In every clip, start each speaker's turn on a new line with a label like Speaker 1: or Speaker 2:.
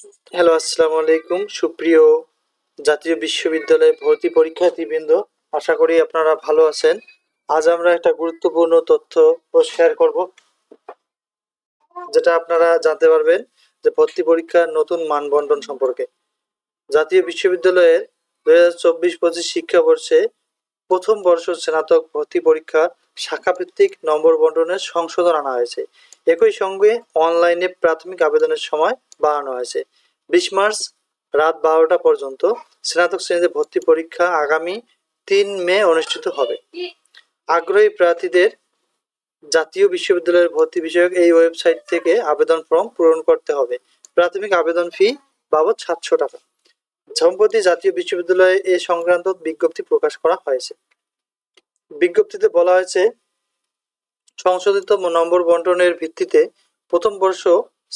Speaker 1: Hello, আসসালামু আলাইকুম। সুপ্রিয় জাতীয় বিশ্ববিদ্যালয়ে ভর্তি পরীক্ষার্থীবৃন্দ, আশা করি আপনারা ভালো আছেন। আজ আমরা একটা গুরুত্বপূর্ণ তথ্য শেয়ার করব, যেটা আপনারা জানতে পারবেন যে ভর্তি পরীক্ষার নতুন মানবন্টন সম্পর্কে। জাতীয় বিশ্ববিদ্যালয়ের 2024-25 শিক্ষাবর্ষে প্রথম বর্ষ স্নাতক ভর্তি পরীক্ষা শাখাভিত্তিক নম্বর বন্টনের সংশোধন আনা হয়েছে। একই সঙ্গে অনলাইনে প্রাথমিক আবেদনের সময় বাড়ানো হয়েছে। 20 মার্চ রাত 12টা পর্যন্ত স্নাতক শ্রেণীতে ভর্তি পরীক্ষা আগামী 3 মে অনুষ্ঠিত হবে। আগ্রহী প্রার্থীদের জাতীয় বিশ্ববিদ্যালয়ের ভর্তি বিষয়ক এই ওয়েবসাইট থেকে আবেদন ফর্ম পূরণ করতে হবে। প্রাথমিক আবেদন ফি বাবদ 700 টাকা। সম্প্রতি জাতীয় বিশ্ববিদ্যালয়ে এ সংক্রান্ত বিজ্ঞপ্তি প্রকাশ করা হয়েছে। বিজ্ঞপ্তিতে বলা হয়েছে, সংশোধিত নম্বর বন্টনের ভিত্তিতে প্রথম বর্ষ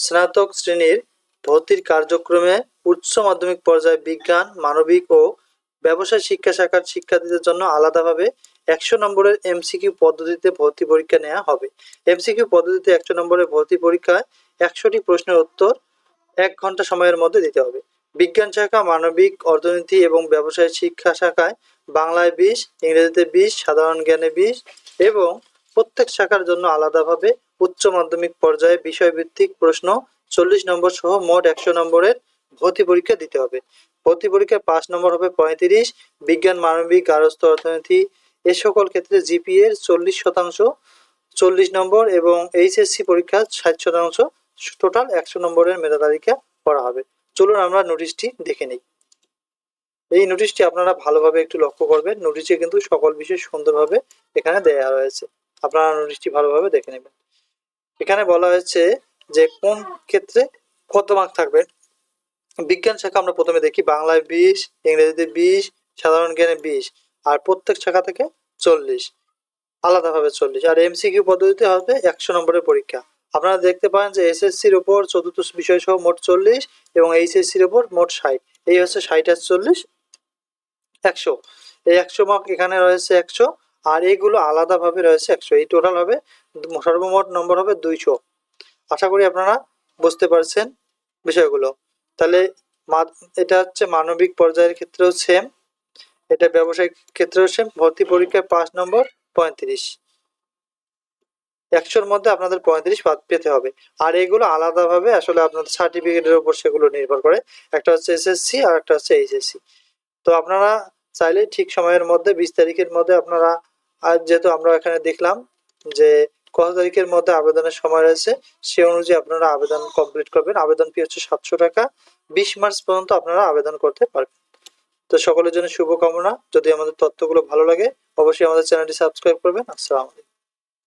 Speaker 1: স্নাতক শ্রেণীর ভর্তির কার্যক্রমে উচ্চ মাধ্যমিক পর্যায়ে বিজ্ঞান, মানবিক ও ব্যবসায় শিক্ষা শাখার শিক্ষার্থীদের জন্য আলাদাভাবে 100 নম্বরের এমসিকিউ পদ্ধতিতে ভর্তি পরীক্ষা নেওয়া হবে। এমসিকিউ পদ্ধতিতে 100 নম্বরের ভর্তি পরীক্ষায় 100টি প্রশ্নের উত্তর 1 ঘন্টা সময়ের মধ্যে দিতে হবে। বিজ্ঞান শাখা, মানবিক, অর্থনীতি এবং ব্যবসায় শিক্ষা শাখায় বাংলায় 20, ইংরেজিতে 20, সাধারণ জ্ঞানে 20 এবং প্রত্যেক শাখার জন্য আলাদাভাবে উচ্চ মাধ্যমিক পর্যায়ে বিষয়ভিত্তিক প্রশ্ন 40 নম্বর সহ মোট 100 নম্বরের ভর্তি পরীক্ষা দিতে হবে। ভর্তি পরীক্ষায় 5 নম্বর হবে 35, বিজ্ঞান, মানবিক, গার্হস্থ্য, অর্থনীতি এ সকল ক্ষেত্রে জিপিএ 40% 40 নম্বর এবং এইচএসসি পরীক্ষা 60%, টোটাল 100 নম্বরের মেধা তালিকা করা হবে। চলুন আমরা নোটিশটি দেখে নিই। এই নোটিশটি আপনারা ভালোভাবে একটু লক্ষ্য করবেন। নোটিশে কিন্তু সকল বিষয় সুন্দরভাবে এখানে দেয়া রয়েছে, আপনারা নোটিশটি ভালোভাবে দেখে নেবেন। এখানে বলা হয়েছে যে কোন ক্ষেত্রে কত মার্ক থাকবে। বিজ্ঞান শাখা আমরা প্রথমে দেখি, বাংলায় 20, ইংরেজিতে 20, সাধারণ জ্ঞানে 20 আর প্রত্যেক শাখা থেকে 40, আলাদাভাবে 40। আর এমসিকিউ পদ্ধতিতে হবে 100 নম্বরের পরীক্ষা। আপনারা দেখতে পান যে এসএসসির ওপর চতুর্থ বিষয় সহ মোট 40 এবং এইচএসসির ওপর মোট 60। এই হচ্ছে 60 আর 40 100। এই 100 মার্ক এখানে রয়েছে 100, আর এইগুলো আলাদাভাবে রয়েছে 100। এই টোটাল হবে সর্বমোট নম্বর হবে 200। আশা করি আপনারা বুঝতে পারছেন বিষয়গুলো। তাহলে এটা হচ্ছে মানবিক পর্যায়ের ক্ষেত্রেও সেম, এটা ব্যবসায়িক ক্ষেত্রেও সেম। ভর্তি পরীক্ষায় 5 নম্বর 35, 100-র মধ্যে আপনাদের 35 পেতে হবে। আর এগুলো আলাদাভাবে আসলে আপনাদের সার্টিফিকেটের উপর সেগুলো নির্ভর করে। একটা হচ্ছে এসএসসি আর একটা হচ্ছে এইচএসসি। তো আপনারা চাইলে ঠিক সময়ের মধ্যে 20 তারিখের মধ্যে আপনারা, আর যেহেতু আমরা এখানে দেখলাম যে কত তারিখের মধ্যে আবেদনের সময় রয়েছে, সে অনুযায়ী আপনারা আবেদন কমপ্লিট করবেন। আবেদন ফি হচ্ছে 700 টাকা। 20 মার্চ পর্যন্ত আপনারা আবেদন করতে পারবেন। তো সকলের জন্য শুভকামনা। যদি আমাদের তথ্যগুলো ভালো লাগে অবশ্যই আমাদের চ্যানেলটি সাবস্ক্রাইব করবেন। আসসালামু আলাইকুম।